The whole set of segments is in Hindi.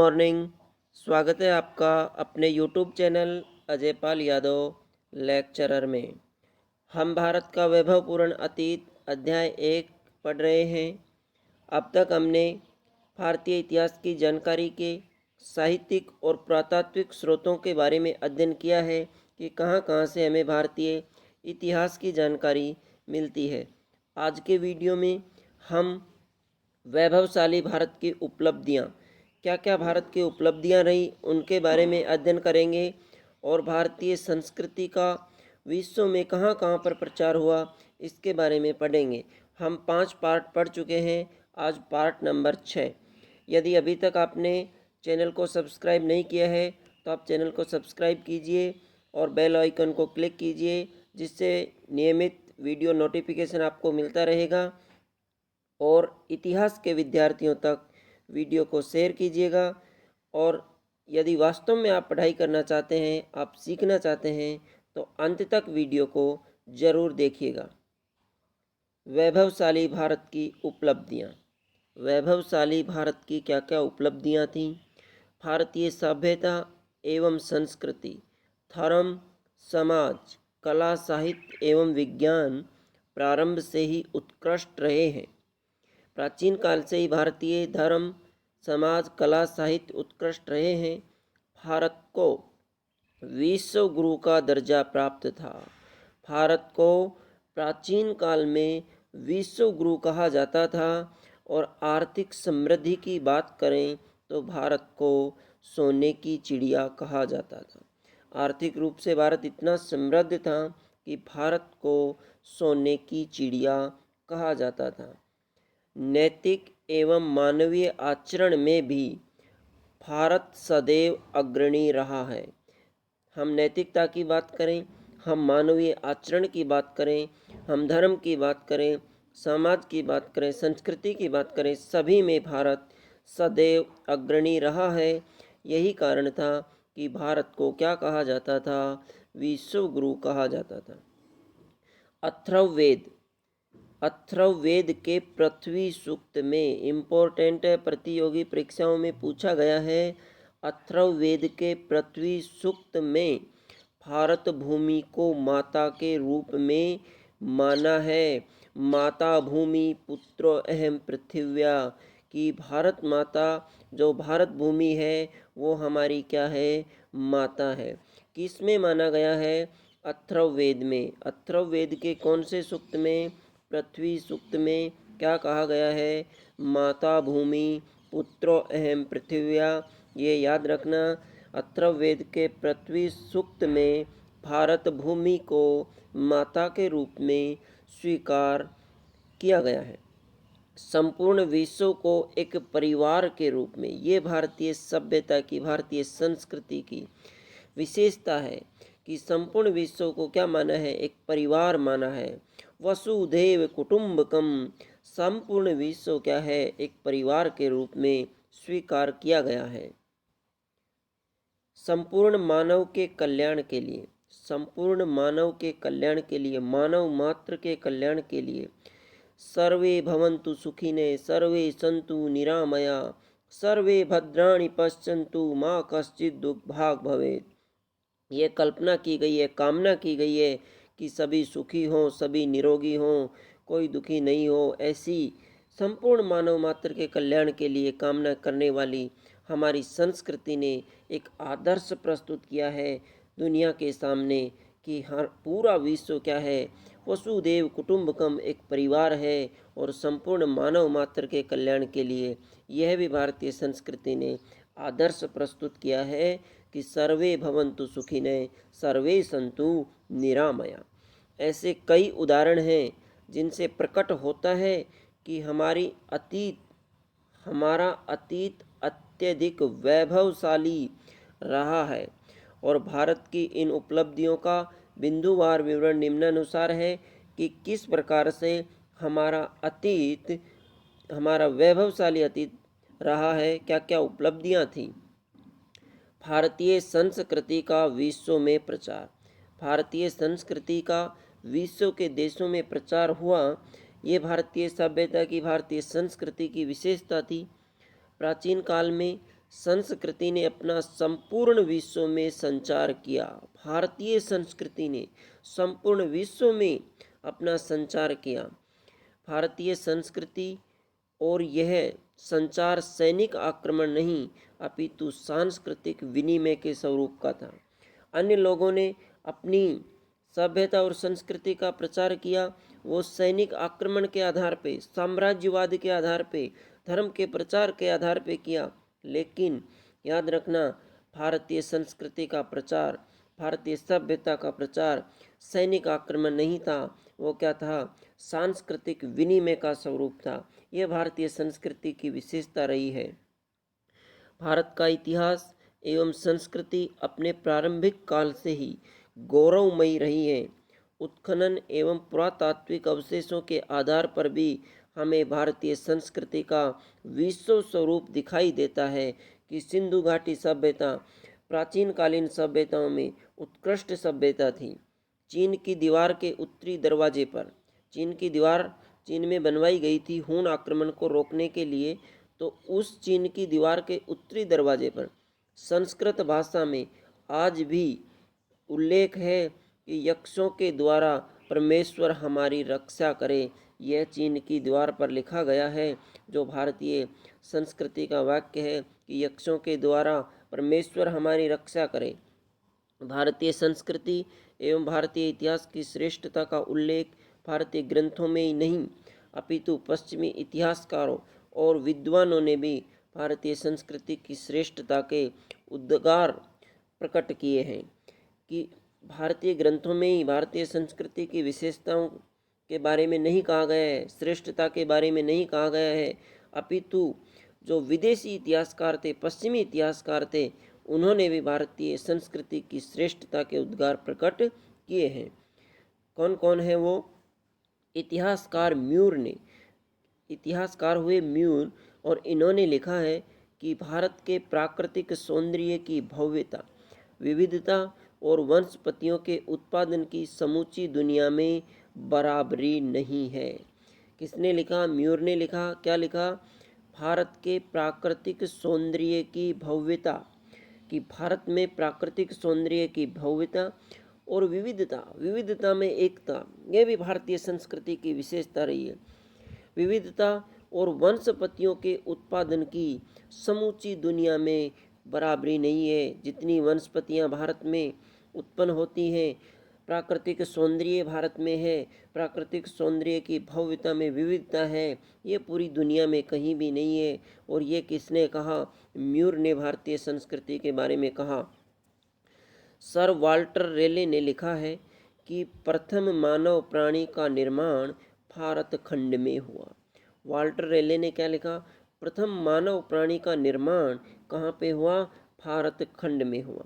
मॉर्निंग। स्वागत है आपका अपने YouTube channel Ajay Pal Yadav lecturer में। हम भारत का वैभवपूर्ण अतीत अध्याय 1 पढ़ रहे हैं। अब तक हमने भारतीय इतिहास की जानकारी के साहित्यिक और पुरातात्विक स्रोतों के बारे में अध्ययन किया है कि कहाँ कहाँ से हमें भारतीय इतिहास की जानकारी मिलती है। आज के वीडियो में हम वैभवशाली भारत की उपलब्धियाँ, क्या क्या भारत की उपलब्धियाँ रही उनके बारे में अध्ययन करेंगे और भारतीय संस्कृति का विश्व में कहाँ कहाँ पर प्रचार हुआ इसके बारे में पढ़ेंगे। हम 5 पार्ट पढ़ चुके हैं, आज पार्ट नंबर 6। यदि अभी तक आपने चैनल को सब्सक्राइब नहीं किया है तो आप चैनल को सब्सक्राइब कीजिए और बेल आइकन को क्लिक कीजिए, जिससे नियमित वीडियो नोटिफिकेशन आपको मिलता रहेगा। और इतिहास के विद्यार्थियों तक वीडियो को शेयर कीजिएगा। और यदि वास्तव में आप पढ़ाई करना चाहते हैं, आप सीखना चाहते हैं, तो अंत तक वीडियो को ज़रूर देखिएगा। वैभवशाली भारत की उपलब्धियाँ। वैभवशाली भारत की क्या क्या उपलब्धियाँ थीं? भारतीय सभ्यता एवं संस्कृति, धर्म, समाज, कला, साहित्य एवं विज्ञान प्रारंभ से ही उत्कृष्ट रहे हैं। प्राचीन काल से ही भारतीय धर्म, समाज, कला, साहित्य उत्कृष्ट रहे हैं। भारत को विश्व गुरु का दर्जा प्राप्त था। भारत को प्राचीन काल में विश्व गुरु कहा जाता था। और आर्थिक समृद्धि की बात करें तो भारत को सोने की चिड़िया कहा जाता था। आर्थिक रूप से भारत इतना समृद्ध था कि भारत को सोने की चिड़िया कहा जाता था। नैतिक एवं मानवीय आचरण में भी भारत सदैव अग्रणी रहा है। हम नैतिकता की बात करें, हम मानवीय आचरण की बात करें, हम धर्म की बात करें, समाज की बात करें, संस्कृति की बात करें, सभी में भारत सदैव अग्रणी रहा है। यही कारण था कि भारत को क्या कहा जाता था? विश्व गुरु कहा जाता था। अथर्ववेद, अथर्ववेद के पृथ्वी सूक्त में इम्पोर्टेंट प्रतियोगी परीक्षाओं में पूछा गया है। अथर्ववेद के पृथ्वी सूक्त में भारत भूमि को माता के रूप में माना है। माता भूमि पुत्रो अहम पृथिव्या, कि भारत माता, जो भारत भूमि है वो हमारी क्या है? माता है। किस में माना गया है? अथर्ववेद में। अथर्ववेद के कौन से सूक्त में? पृथ्वी सूक्त में क्या कहा गया है? माता भूमि पुत्रो अहम पृथिव्या। ये याद रखना, अथर्ववेद के पृथ्वी सूक्त में भारत भूमि को माता के रूप में स्वीकार किया गया है। संपूर्ण विश्व को एक परिवार के रूप में, ये भारतीय सभ्यता की, भारतीय संस्कृति की विशेषता है कि संपूर्ण विश्व को क्या माना है? एक परिवार माना है। वसुधैव कुटुंबकम, संपूर्ण विश्व क्या है? एक परिवार के रूप में स्वीकार किया गया है। संपूर्ण मानव के कल्याण के लिए, संपूर्ण मानव के कल्याण के लिए, मानव मात्र के कल्याण के लिए, सर्वे भवन्तु सुखिने सर्वे सन्तु निरामया सर्वे भद्राणि पश्यन्तु माँ कश्चित् दुर्भाग् भवेत्। ये कल्पना की गई है, कामना की गई है कि सभी सुखी हों, सभी निरोगी हों, कोई दुखी नहीं हो। ऐसी संपूर्ण मानव मात्र के कल्याण के लिए कामना करने वाली हमारी संस्कृति ने एक आदर्श प्रस्तुत किया है दुनिया के सामने कि हर पूरा विश्व क्या है? वसुदेव कुटुंबकम, एक परिवार है। और संपूर्ण मानव मात्र के कल्याण के लिए यह भी भारतीय संस्कृति ने आदर्श प्रस्तुत किया है कि सर्वे भवन्तु सुखिनः सर्वे सन्तु निरामया। ऐसे कई उदाहरण हैं जिनसे प्रकट होता है कि हमारा अतीत अत्यधिक वैभवशाली रहा है। और भारत की इन उपलब्धियों का बिंदुवार विवरण निम्नानुसार है कि किस प्रकार से हमारा वैभवशाली अतीत रहा है, क्या क्या उपलब्धियां थी। भारतीय संस्कृति का विश्व में प्रचार, भारतीय संस्कृति का विश्व के देशों में प्रचार हुआ। ये भारतीय सभ्यता की, भारतीय संस्कृति की विशेषता थी। प्राचीन काल में संस्कृति ने अपना संपूर्ण विश्व में संचार किया। भारतीय संस्कृति ने संपूर्ण विश्व में अपना संचार किया। भारतीय संस्कृति और यह संचार सैनिक आक्रमण नहीं अपितु सांस्कृतिक विनिमय के स्वरूप का था। अन्य लोगों ने अपनी सभ्यता और संस्कृति का प्रचार किया, वो सैनिक आक्रमण के आधार पे, साम्राज्यवाद के आधार पे, धर्म के प्रचार के आधार पे किया। लेकिन याद रखना, भारतीय संस्कृति का प्रचार, भारतीय सभ्यता का प्रचार सैनिक आक्रमण नहीं था, वो क्या था? सांस्कृतिक विनिमय का स्वरूप था। यह भारतीय संस्कृति की विशेषता रही है। भारत का इतिहास एवं संस्कृति अपने प्रारंभिक काल से ही गौरवमयी रही है। उत्खनन एवं पुरातात्विक अवशेषों के आधार पर भी हमें भारतीय संस्कृति का विश्व स्वरूप दिखाई देता है कि सिंधु घाटी सभ्यता प्राचीन कालीन सभ्यताओं में उत्कृष्ट सभ्यता थी। चीन की दीवार के उत्तरी दरवाजे पर, चीन की दीवार चीन में बनवाई गई थी हूण आक्रमण को रोकने के लिए, तो उस चीन की दीवार के उत्तरी दरवाजे पर संस्कृत भाषा में आज भी उल्लेख है कि यक्षों के द्वारा परमेश्वर हमारी रक्षा करे। यह चीन की दीवार पर लिखा गया है, जो भारतीय संस्कृति का वाक्य है कि यक्षों के द्वारा परमेश्वर हमारी रक्षा करे। भारतीय संस्कृति एवं भारतीय इतिहास की श्रेष्ठता का उल्लेख भारतीय ग्रंथों में ही नहीं अपितु पश्चिमी इतिहासकारों और विद्वानों ने भी भारतीय संस्कृति की श्रेष्ठता के उद्गार प्रकट किए हैं कि भारतीय ग्रंथों में ही भारतीय संस्कृति की विशेषताओं के बारे में नहीं कहा गया है, श्रेष्ठता के बारे में नहीं कहा गया है, अपितु जो विदेशी इतिहासकार थे, पश्चिमी इतिहासकार थे, उन्होंने भी भारतीय संस्कृति की श्रेष्ठता के उद्गार प्रकट किए हैं। कौन कौन है वो? इतिहासकार म्यूर ने, इतिहासकार हुए म्यूर, और इन्होंने लिखा है कि भारत के प्राकृतिक सौंदर्य की भव्यता, विविधता और वनस्पतियों के उत्पादन की समूची दुनिया में बराबरी नहीं है। किसने लिखा? म्यूर ने लिखा। क्या लिखा? भारत के प्राकृतिक सौंदर्य की भव्यता, कि भारत में प्राकृतिक सौंदर्य की भव्यता और विविधता, विविधता में एकता, यह भी भारतीय संस्कृति की विशेषता रही है। विविधता और वनस्पतियों के उत्पादन की समूची दुनिया में बराबरी नहीं है। जितनी वनस्पतियां भारत में उत्पन्न होती हैं, प्राकृतिक सौंदर्य भारत में है, प्राकृतिक सौंदर्य की भव्यता में विविधता है, ये पूरी दुनिया में कहीं भी नहीं है। और ये किसने कहा? म्यूर ने भारतीय संस्कृति के बारे में कहा। सर वाल्टर रेले ने लिखा है कि प्रथम मानव प्राणी का निर्माण भारत खंड में हुआ। वाल्टर रेले ने क्या लिखा? प्रथम मानव प्राणी का निर्माण कहाँ पे हुआ? भारत खंड में हुआ।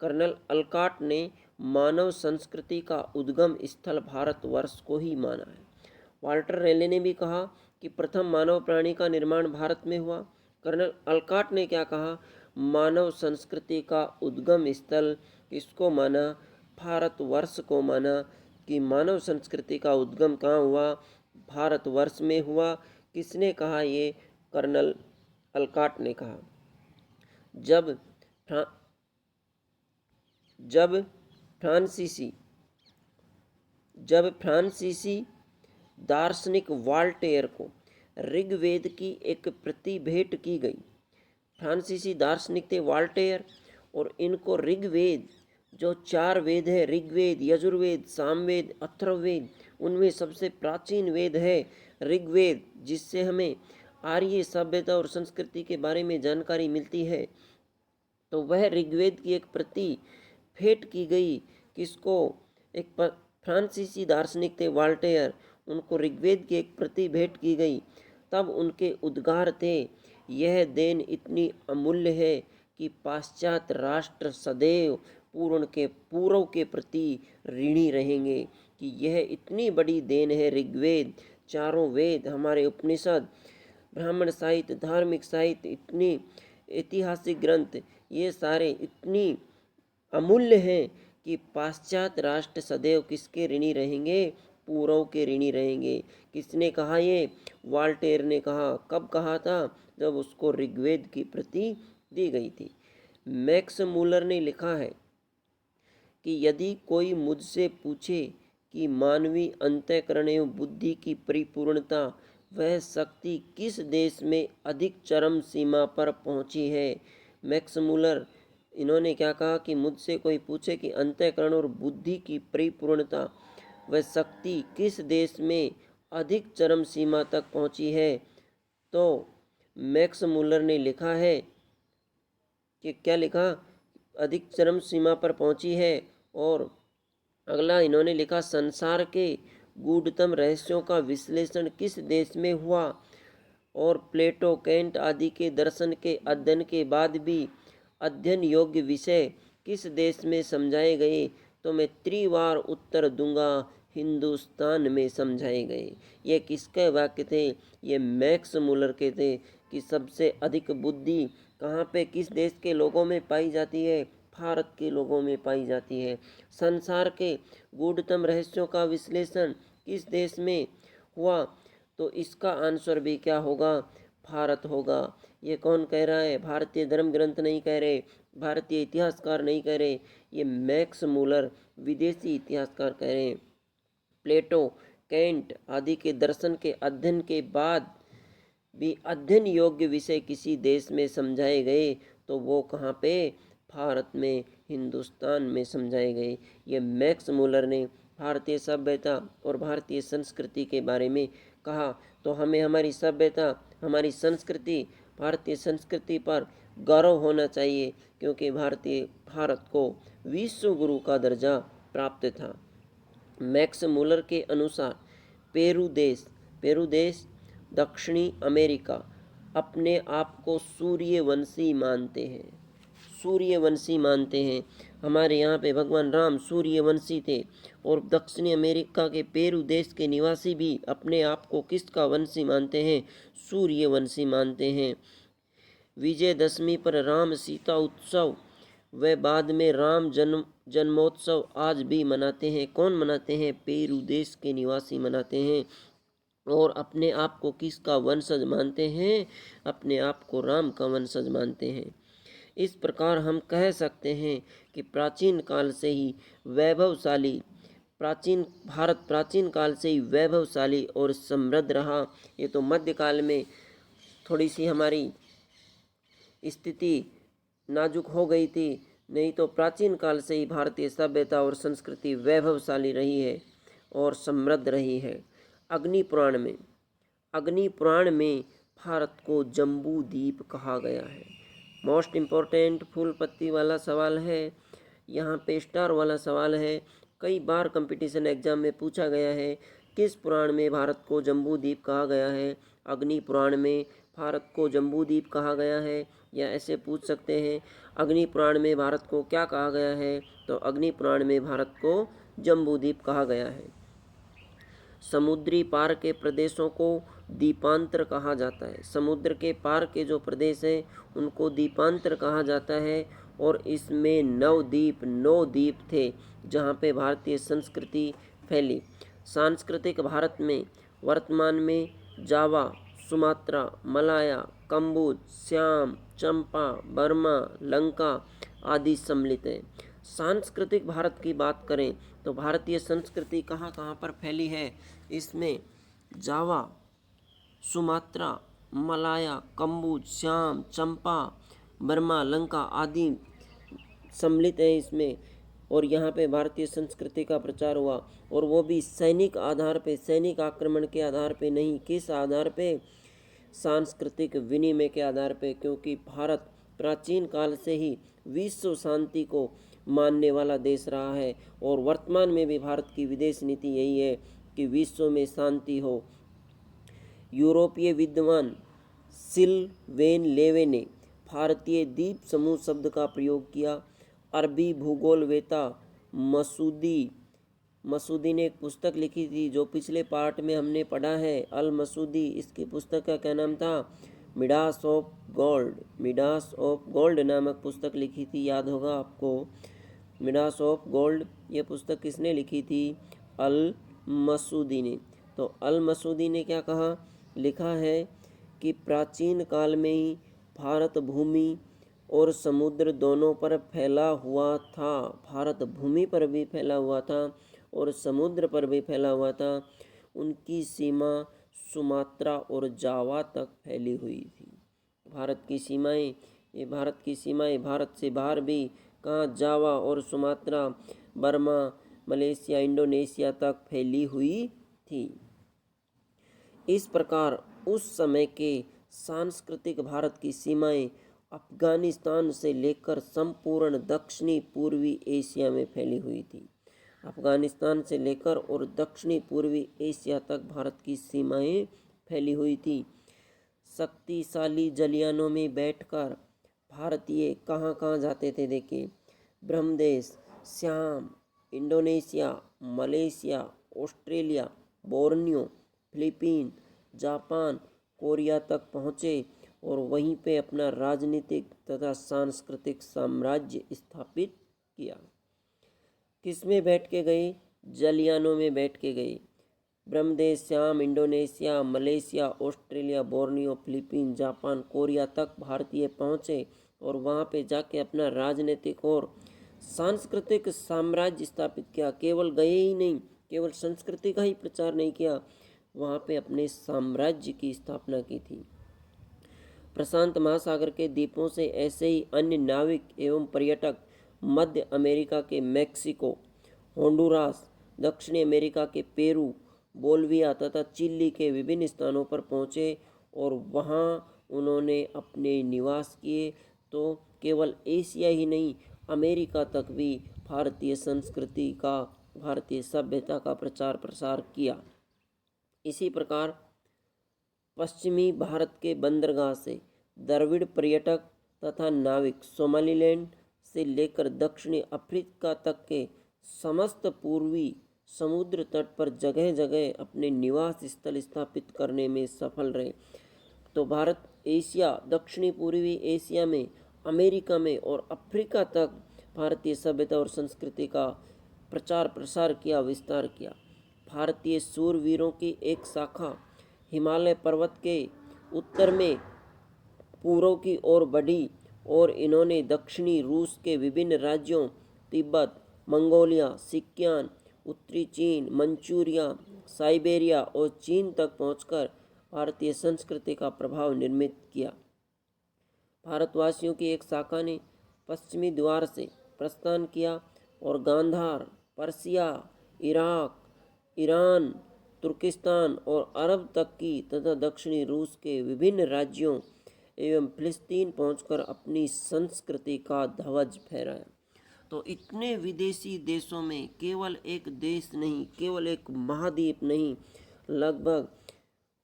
कर्नल अलकाट ने मानव संस्कृति का उद्गम स्थल भारतवर्ष को ही माना है। वाल्टर रेले ने भी कहा कि प्रथम मानव प्राणी का निर्माण भारत में हुआ। कर्नल अलकाट ने क्या कहा? मानव संस्कृति का उद्गम स्थल किसको माना? भारतवर्ष को माना। कि मानव संस्कृति का उद्गम कहाँ हुआ? भारतवर्ष में हुआ। किसने कहा ये? कर्नल अलकाट ने कहा। जब फ्रांसीसी दार्शनिक वाल्टेयर को ऋग्वेद की एक प्रति भेंट की गई। फ्रांसीसी दार्शनिक थे वाल्टेयर, और इनको ऋग्वेद, जो 4 वेद है, ऋग्वेद, यजुर्वेद, सामवेद, अथर्ववेद, उनमें सबसे प्राचीन वेद है ऋग्वेद, जिससे हमें आर्य सभ्यता और संस्कृति के बारे में जानकारी मिलती है। तो वह ऋग्वेद की एक प्रति भेंट की गई। किसको? एक फ्रांसीसी दार्शनिक थे वाल्टेयर, उनको ऋग्वेद की एक प्रति भेंट की गई। तब उनके उद्गार थे, यह देन इतनी अमूल्य है कि पाश्चात्य राष्ट्र सदैव पूर्व के प्रति ऋणी रहेंगे। कि यह इतनी बड़ी देन है ऋग्वेद, चारों वेद, हमारे उपनिषद, ब्राह्मण साहित्य, धार्मिक साहित्य, इतनी ऐतिहासिक ग्रंथ, ये सारे इतनी अमूल्य हैं कि पाश्चात्य राष्ट्र सदैव किसके ऋणी रहेंगे? पूर्व के ऋणी रहेंगे। किसने कहा ये? वाल्टेयर ने कहा। कब कहा था? जब उसको ऋग्वेद की प्रति दी गई थी। मैक्स मूलर ने लिखा है कि यदि कोई मुझसे पूछे कि मानवीय अंतःकरण एवं बुद्धि की परिपूर्णता वह शक्ति किस देश में अधिक चरम सीमा पर पहुंची है, मैक्स मूलर इन्होंने क्या कहा कि मुझसे कोई पूछे कि अंतःकरण और बुद्धि की परिपूर्णता वह शक्ति किस देश में अधिक चरम सीमा तक पहुंची है, तो मैक्स मूलर ने लिखा है कि क्या लिखा, अधिक चरम सीमा पर पहुंची है। और अगला इन्होंने लिखा, संसार के गूढ़तम रहस्यों का विश्लेषण किस देश में हुआ और प्लेटो, कैंट आदि के दर्शन के अध्ययन के बाद भी अध्ययन योग्य विषय किस देश में समझाए गए, तो मैं त्रिवार उत्तर दूंगा, हिंदुस्तान में समझाए गए। ये किसके वाक्य थे, ये मैक्स मूलर के थे कि सबसे अधिक बुद्धि कहाँ पे किस देश के लोगों में पाई जाती है, भारत के लोगों में पाई जाती है। संसार के गूढ़तम रहस्यों का विश्लेषण किस देश में हुआ, तो इसका आंसर भी क्या होगा, भारत होगा। ये कौन कह रहा है, भारतीय धर्म ग्रंथ नहीं कह रहे, भारतीय इतिहासकार नहीं कह रहे, ये मैक्स मूलर विदेशी इतिहासकार कह रहे हैं। प्लेटो, कैंट आदि के दर्शन के अध्ययन के बाद भी अध्ययन योग्य विषय किसी देश में समझाए गए, तो वो कहाँ पे, भारत में, हिंदुस्तान में समझाए गए। ये मैक्स मूलर ने भारतीय सभ्यता और भारतीय संस्कृति के बारे में कहा। तो हमें हमारी सभ्यता, हमारी संस्कृति, भारतीय संस्कृति पर गौरव होना चाहिए, क्योंकि भारत को विश्व गुरु का दर्जा प्राप्त था। मैक्स मूलर के अनुसार पेरू देश दक्षिणी अमेरिका अपने आप को सूर्यवंशी मानते हैं। हमारे यहाँ पे भगवान राम सूर्यवंशी थे, और दक्षिणी अमेरिका के पेरू देश के निवासी भी अपने आप को किसका वंशी मानते हैं, सूर्यवंशी मानते हैं। विजयदशमी पर राम सीता उत्सव व बाद में राम जन्मोत्सव आज भी मनाते हैं। कौन मनाते हैं, पेरू देश के निवासी मनाते हैं, और अपने आप को किसका वंशज मानते हैं, अपने आप को राम का वंशज मानते हैं। इस प्रकार हम कह सकते हैं कि प्राचीन काल से ही वैभवशाली और समृद्ध रहा। ये तो मध्यकाल में थोड़ी सी हमारी स्थिति नाजुक हो गई थी, नहीं तो प्राचीन काल से ही भारतीय सभ्यता और संस्कृति वैभवशाली रही है और समृद्ध रही है। अग्नि पुराण में भारत को जम्बू द्वीप कहा गया है। मोस्ट इम्पोर्टेंट फुल पत्ती वाला सवाल है, यहाँ पे स्टार वाला सवाल है। कई बार कंपटीशन एग्जाम में पूछा गया है, किस पुराण में भारत को जम्बू द्वीप कहा गया है। अग्नि पुराण में भारत को जम्बू द्वीप कहा गया है, या ऐसे पूछ सकते हैं, अग्नि पुराण में भारत को क्या कहा गया है, तो अग्नि पुराण में भारत को जम्बू द्वीप कहा गया है। समुद्री पार के प्रदेशों को द्वीपांतर कहा जाता है। समुद्र के पार के जो प्रदेश हैं उनको द्वीपांतर कहा जाता है, और इसमें 9 द्वीप थे जहाँ पे भारतीय संस्कृति फैली। सांस्कृतिक भारत में वर्तमान में जावा, सुमात्रा, मलाया, कंबोज, श्याम, चंपा, बर्मा, लंका आदि सम्मिलित है। सांस्कृतिक भारत की बात करें तो भारतीय संस्कृति कहाँ कहाँ पर फैली है, इसमें जावा, सुमात्रा, मलाया, कंबोज, श्याम, चंपा, बर्मा, लंका आदि सम्मिलित है इसमें। और यहाँ पे भारतीय संस्कृति का प्रचार हुआ, और वो भी सैनिक आधार पे, सैनिक आक्रमण के आधार पे नहीं, किस आधार पे, सांस्कृतिक विनिमय के आधार पे, क्योंकि भारत प्राचीन काल से ही विश्व शांति को मानने वाला देश रहा है, और वर्तमान में भी भारत की विदेश नीति यही है कि विश्व में शांति हो। यूरोपीय विद्वान सिल्वेन लेवे ने भारतीय द्वीप समूह शब्द का प्रयोग किया। अरबी भूगोलवेता मसूदी ने एक पुस्तक लिखी थी, जो पिछले पार्ट में हमने पढ़ा है, अल मसूदी। इसकी पुस्तक का क्या नाम था, मिडास ऑफ गोल्ड नामक पुस्तक लिखी थी, याद होगा आपको, मिडास ऑफ गोल्ड। ये पुस्तक किसने लिखी थी, अल मसूदी ने। तो अल मसूदी ने क्या कहा, लिखा है कि प्राचीन काल में ही भारत भूमि और समुद्र दोनों पर फैला हुआ था। भारत भूमि पर भी फैला हुआ था और समुद्र पर भी फैला हुआ था। उनकी सीमा सुमात्रा और जावा तक फैली हुई थी। भारत की सीमाएं भारत से बाहर भी कहाँ जावा और सुमात्रा, बर्मा, मलेशिया, इंडोनेशिया तक फैली हुई थी। इस प्रकार उस समय के सांस्कृतिक भारत की सीमाएं अफगानिस्तान से लेकर संपूर्ण दक्षिणी पूर्वी एशिया में फैली हुई थी। अफगानिस्तान से लेकर और दक्षिणी पूर्वी एशिया तक भारत की सीमाएं फैली हुई थी। शक्तिशाली जलियानों में बैठकर भारतीय कहाँ कहाँ जाते थे देखिए, Brahmadesh, Shyam, Indonesia, Malaysia, Australia, Borneo, Philippine, Japan, Korea तक पहुँचे और वहीं पे अपना राजनीतिक तथा सांस्कृतिक साम्राज्य स्थापित किया। किस में बैठ के गए? जलियानों में बैठ के गए। Brahmadesh, Shyam, Indonesia, Malaysia, Australia, Borneo, Philippine, Japan, Korea तक भारतीय पहुँचे और वहाँ पे जाके अपना राजनीतिक और सांस्कृतिक साम्राज्य स्थापित किया। केवल गए ही नहीं, केवल संस्कृति का ही प्रचार नहीं किया, वहाँ पे अपने साम्राज्य की स्थापना की थी। प्रशांत महासागर के द्वीपों से ऐसे ही अन्य नाविक एवं पर्यटक मध्य अमेरिका के मैक्सिको, होंडुरास, दक्षिणी अमेरिका के पेरू, बोल्विया तथा चिली के विभिन्न स्थानों पर पहुँचे और वहाँ उन्होंने अपने निवास किए। तो केवल एशिया ही नहीं, अमेरिका तक भी भारतीय संस्कृति का, भारतीय सभ्यता का प्रचार प्रसार किया। इसी प्रकार पश्चिमी भारत के बंदरगाह से द्रविड़ पर्यटक तथा नाविक सोमालीलैंड से लेकर दक्षिणी अफ्रीका तक के समस्त पूर्वी समुद्र तट पर जगह जगह अपने निवास स्थल स्थापित करने में सफल रहे। तो भारत एशिया, दक्षिणी पूर्वी एशिया में, अमेरिका में और अफ्रीका तक भारतीय सभ्यता और संस्कृति का प्रचार प्रसार किया, विस्तार किया। भारतीय सूरवीरों की एक शाखा हिमालय पर्वत के उत्तर में पूर्व की ओर बढ़ी और इन्होंने दक्षिणी रूस के विभिन्न राज्यों तिब्बत, मंगोलिया, सिक्कियान, उत्तरी चीन, मंचूरिया, साइबेरिया और चीन तक पहुंचकर भारतीय संस्कृति का प्रभाव निर्मित किया। भारतवासियों की एक शाखा ने पश्चिमी द्वार से प्रस्थान किया और गांधार, पर्सिया, इराक, ईरान, तुर्किस्तान और अरब तक की तथा दक्षिणी रूस के विभिन्न राज्यों एवं फिलिस्तीन पहुंचकर अपनी संस्कृति का ध्वज फहराया। तो इतने विदेशी देशों में केवल एक देश नहीं, केवल एक महाद्वीप नहीं, लगभग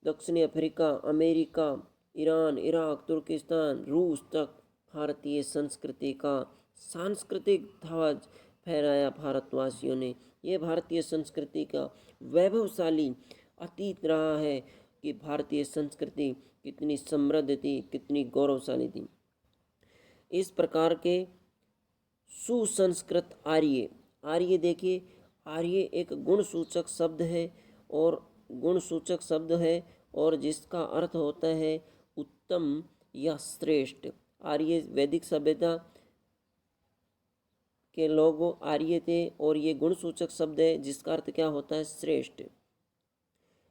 दक्षिणी अफ्रीका, अमेरिका, ईरान, इराक, तुर्किस्तान, रूस तक भारतीय संस्कृति का सांस्कृतिक ध्वज फहराया भारतवासियों ने। ये भारतीय संस्कृति का वैभवशाली अतीत रहा है कि भारतीय संस्कृति कितनी समृद्ध थी, कितनी गौरवशाली थी। इस प्रकार के सुसंस्कृत आर्य, आर्य देखिए, आर्य एक गुणसूचक शब्द है और गुणसूचक शब्द है और जिसका अर्थ होता है उत्तम या श्रेष्ठ। आर्य वैदिक सभ्यता के लोग आर्य थे और ये गुणसूचक शब्द है जिसका अर्थ क्या होता है? श्रेष्ठ।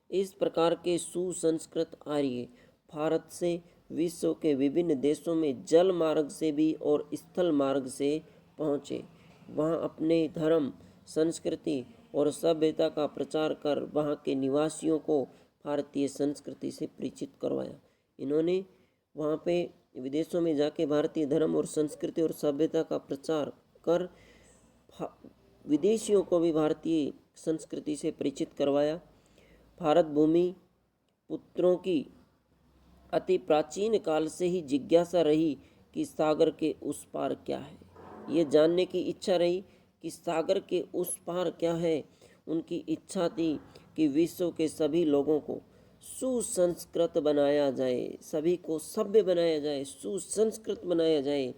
इस प्रकार के सुसंस्कृत आर्य भारत से विश्व के विभिन्न देशों में जल मार्ग से भी और स्थल मार्ग से पहुँचे। वहाँ अपने धर्म, संस्कृति और सभ्यता का प्रचार कर वहाँ के निवासियों को भारतीय संस्कृति से परिचित करवाया। इन्होंने वहाँ पे विदेशों में जाके भारतीय धर्म और संस्कृति और सभ्यता का प्रचार कर विदेशियों को भी भारतीय संस्कृति से परिचित करवाया। भारत भूमि पुत्रों की अति प्राचीन काल से ही जिज्ञासा रही कि सागर के उस पार क्या है। ये जानने की इच्छा रही कि सागर के उस पार क्या है। उनकी इच्छा थी कि विश्व के सभी लोगों को सुसंस्कृत बनाया जाए, सभी को सभ्य बनाया जाए, सुसंस्कृत बनाया जाए,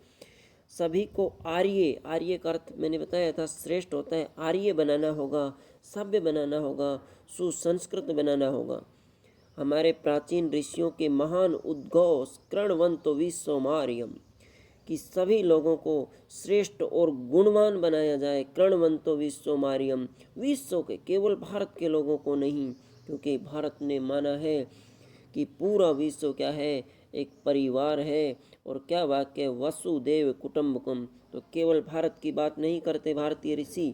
सभी को आर्य, आर्य का अर्थ मैंने बताया था श्रेष्ठ होता है, आर्य बनाना होगा, सभ्य बनाना होगा, सुसंस्कृत बनाना होगा। हमारे प्राचीन ऋषियों के महान उद्घोष कृणवंतो विश्वमार्यम, कि सभी लोगों को श्रेष्ठ और गुणवान बनाया जाए। कृणवंतो विश्व मारियम, विश्व के, केवल भारत के लोगों को नहीं, क्योंकि भारत ने माना है कि पूरा विश्व क्या है, एक परिवार है। और क्या वाक्य, वसुदेव कुटुंबकम। तो केवल भारत की बात नहीं करते भारतीय ऋषि,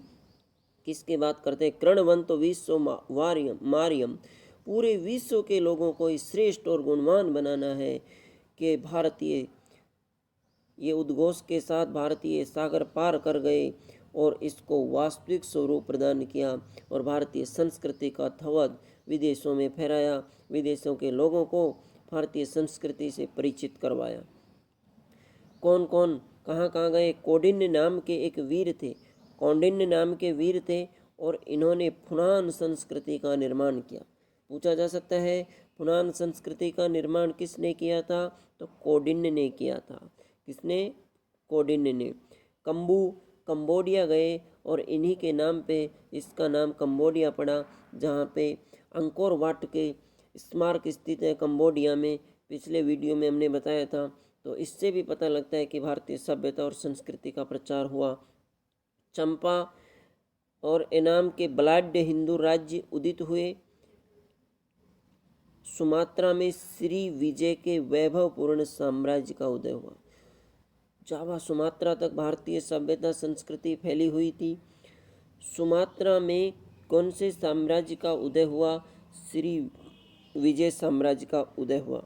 किसकी बात करते, कृणवंत विश्व मारियम, पूरे विश्व के लोगों को श्रेष्ठ और गुणवान बनाना है। कि भारतीय ये उद्घोष के साथ भारतीय सागर पार कर गए और इसको वास्तविक स्वरूप प्रदान किया और भारतीय संस्कृति का ध्वज विदेशों में फहराया, विदेशों के लोगों को भारतीय संस्कृति से परिचित करवाया। कौन कौन कहाँ कहाँ गए, कौंडिन्य नाम के एक वीर थे, कौंडिन्य नाम के वीर थे और इन्होंने फुनान संस्कृति का निर्माण किया। पूछा जा सकता है फुनान संस्कृति का निर्माण किसने किया था, तो कौंडिन्य ने किया था। किसने, कौंडिन्य ने। कंबोडिया गए और इन्हीं के नाम पे इसका नाम कंबोडिया पड़ा, जहाँ पे अंकोर वाट के स्मारक स्थित है कंबोडिया में। पिछले वीडियो में हमने बताया था। तो इससे भी पता लगता है कि भारतीय सभ्यता और संस्कृति का प्रचार हुआ। चंपा और इनाम के बलाढ्य हिंदू राज्य उदित हुए। सुमात्रा में श्री विजय के वैभवपूर्ण साम्राज्य का उदय हुआ। जावा सुमात्रा तक भारतीय सभ्यता संस्कृति फैली हुई थी। सुमात्रा में कौन से साम्राज्य का उदय हुआ, श्री विजय साम्राज्य का उदय हुआ।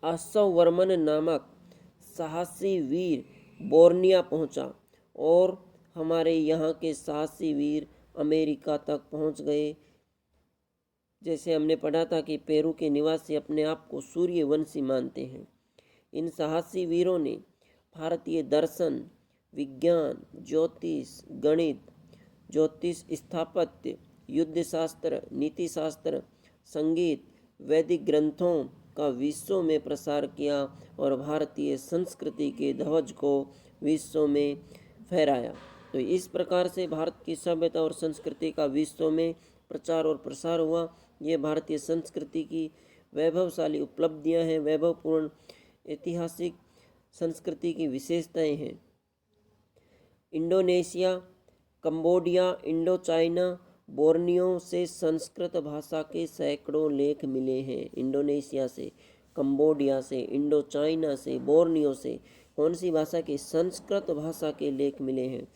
आशववर्मन नामक साहसी वीर बोर्निया पहुंचा और हमारे यहाँ के साहसी वीर अमेरिका तक पहुंच गए। जैसे हमने पढ़ा था कि पेरू के निवासी अपने आप को सूर्यवंशी मानते हैं। इन साहसी वीरों ने भारतीय दर्शन, विज्ञान, ज्योतिष, गणित, ज्योतिष स्थापत्य, युद्ध शास्त्र, नीति शास्त्र, संगीत, वैदिक ग्रंथों का विश्व में प्रसार किया और भारतीय संस्कृति के ध्वज को विश्व में फहराया। तो इस प्रकार से भारत की सभ्यता और संस्कृति का विश्व में प्रचार और प्रसार हुआ। ये भारतीय संस्कृति की वैभवशाली उपलब्धियां हैं, वैभवपूर्ण ऐतिहासिक संस्कृति की विशेषताएं हैं। Indonesia, Cambodia, Indo China, Borneo से संस्कृत भाषा के सैकड़ों लेख मिले हैं। इंडोनेशिया से, कंबोडिया से, इंडो चाइना से, बोर्नियो से कौन सी भाषा के, संस्कृत भाषा के लेख मिले हैं।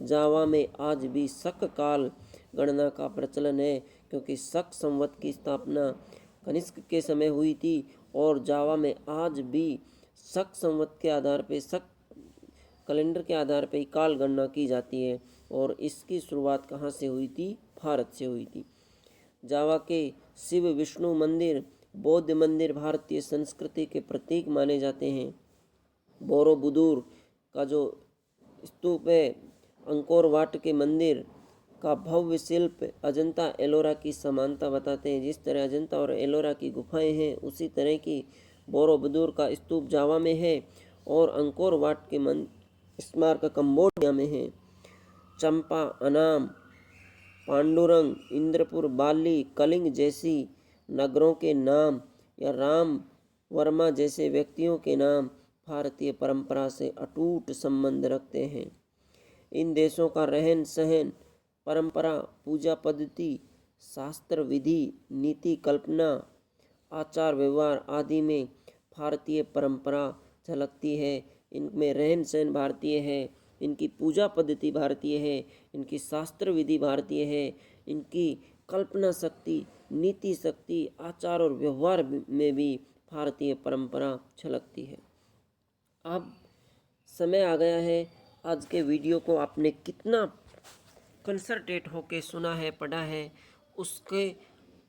जावा में आज भी शक काल गणना का प्रचलन है, क्योंकि शक संवत की स्थापना कनिष्क के समय हुई थी और जावा में आज भी शक संवत के आधार पे, शक कैलेंडर के आधार पे काल गणना की जाती है। और इसकी शुरुआत कहाँ से हुई थी, भारत से हुई थी। जावा के शिव विष्णु मंदिर, बौद्ध मंदिर भारतीय संस्कृति के प्रतीक माने जाते हैं। बोरोबुदुर का जो स्तूप है, अंकोर वाट के मंदिर का भव्य शिल्प अजंता एलोरा की समानता बताते हैं। जिस तरह अजंता और एलोरा की गुफाएं हैं, उसी तरह की बोरोबुदुर का स्तूप जावा में है और अंकोर वाट के स्मारक कंबोडिया में है। चंपा, अनाम, पांडुरंग, इंद्रपुर, बाली, कलिंग जैसी नगरों के नाम या राम वर्मा जैसे व्यक्तियों के नाम भारतीय परंपरा से अटूट संबंध रखते हैं। इन देशों का रहन सहन, परंपरा, पूजा पद्धति, शास्त्र विधि, नीति कल्पना, आचार व्यवहार आदि में भारतीय परंपरा झलकती है। इनमें रहन सहन भारतीय है, इनकी पूजा पद्धति भारतीय है, इनकी शास्त्र विधि भारतीय है, इनकी कल्पना शक्ति, नीति शक्ति, आचार और व्यवहार में भी भारतीय परंपरा झलकती है। अब समय आ गया है, आज के वीडियो को आपने कितना कंसंट्रेट होके सुना है, पढ़ा है, उसके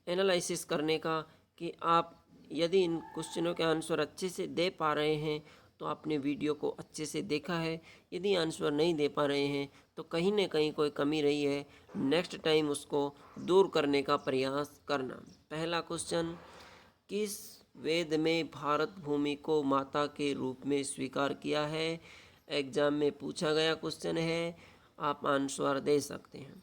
एनालिसिस करने का कि आप यदि इन क्वेश्चनों के आंसर अच्छे से दे पा रहे हैं तो आपने वीडियो को अच्छे से देखा है। यदि आंसर नहीं दे पा रहे हैं तो कहीं ना कहीं कोई कमी रही है, नेक्स्ट टाइम उसको दूर करने का प्रयास करना। पहला क्वेश्चन, किस वेद में भारत भूमि को माता के रूप में स्वीकार किया है? एग्जाम में पूछा गया क्वेश्चन है, आप आंसर दे सकते हैं।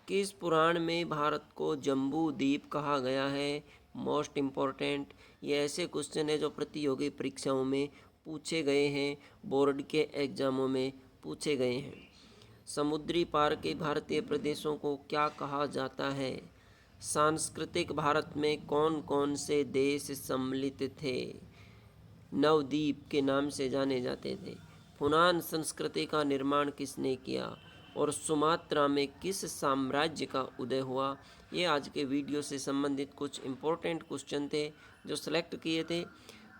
किस पुराण में भारत को जम्बू द्वीप कहा गया है? मोस्ट इम्पोर्टेंट, ये ऐसे क्वेश्चन है जो प्रतियोगी परीक्षाओं में पूछे गए हैं, बोर्ड के एग्जामों में पूछे गए हैं। समुद्री पार के भारतीय प्रदेशों को क्या कहा जाता है? सांस्कृतिक भारत में कौन कौन से देश सम्मिलित थे? नवद्वीप के नाम से जाने जाते थे। फुनान संस्कृति का निर्माण किसने किया? और सुमात्रा में किस साम्राज्य का उदय हुआ? ये आज के वीडियो से संबंधित कुछ इम्पोर्टेंट क्वेश्चन थे जो सेलेक्ट किए थे,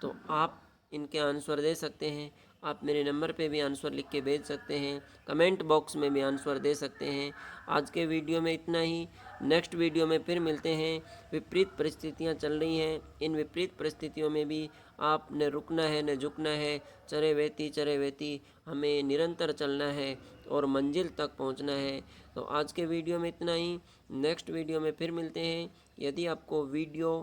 तो आप इनके आंसर दे सकते हैं। आप मेरे नंबर पे भी आंसर लिख के भेज सकते हैं, कमेंट बॉक्स में भी आंसर दे सकते हैं। आज के वीडियो में इतना ही। नेक्स्ट वीडियो में फिर मिलते हैं। विपरीत परिस्थितियां चल रही हैं, इन विपरीत परिस्थितियों में भी आपने रुकना है न झुकना है। चरे वेती हमें निरंतर चलना है और मंजिल तक पहुंचना है। तो आज के वीडियो में इतना ही। नेक्स्ट वीडियो में फिर मिलते हैं। यदि आपको वीडियो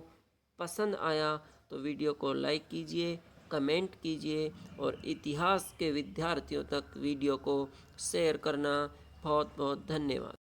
पसंद आया तो वीडियो को लाइक कीजिए, कमेंट कीजिए और इतिहास के विद्यार्थियों तक वीडियो को शेयर करना। बहुत बहुत धन्यवाद।